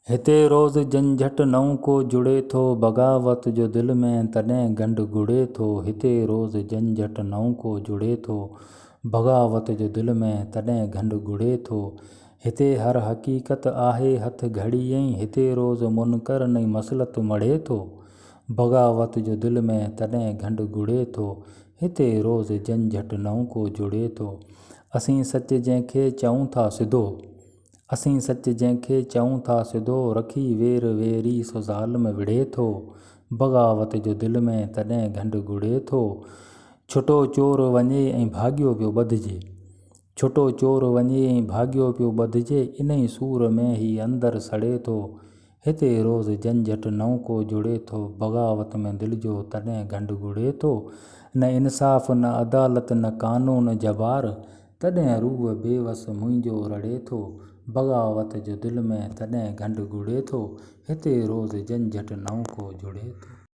हिते रोज़ झंझट नओं को जुड़े थो, बग़ावत जो दिल में तॾहिं गंढ गुड़े थो। हिते रोज़ झंझट नओं को जुड़े थो, बग़ावत जो दिल में तॾहिं गंढ गुड़े थो। हिते हर हक़ीक़त आहे हथ घड़ीअ, हिते रोज़ मुनकर नई मसलत मढ़े थो, बग़ावत जो दिल में तॾहिं गंढ गुड़े थो। हिते रोज़ झंझट नओं को जुड़े थो। असीं सच जंहिंखे चऊं था सिधो, असीं सच जंहिंखे चऊं था सिधो, रखी वेर वेरी सो ज़ालिम विढ़े थो, बग़ावत जो दिल में तॾहिं गंढ गुड़े थो। छुटो चोर वञे ऐं भाॻियो पियो ॿधिजे, छुटो चोर वञे ऐं भाॻियो पियो ॿधिजे, इन ई सूर में ही अंदरि सड़े थो। हिते रोज़ झंझट नओं को जुड़े थो, बग़ावत में दिल जो तॾहिं गंढ गुड़े थो। न इंसाफ़ न अदालत न क़ानून जबार, तॾहिं रूह बेवस मुंहिंजो रड़े थो, बग़ावत जो दिल में तॾहिं गंढ गुड़े थो। हिते रोज़ झंझट नओं को जुड़े थो।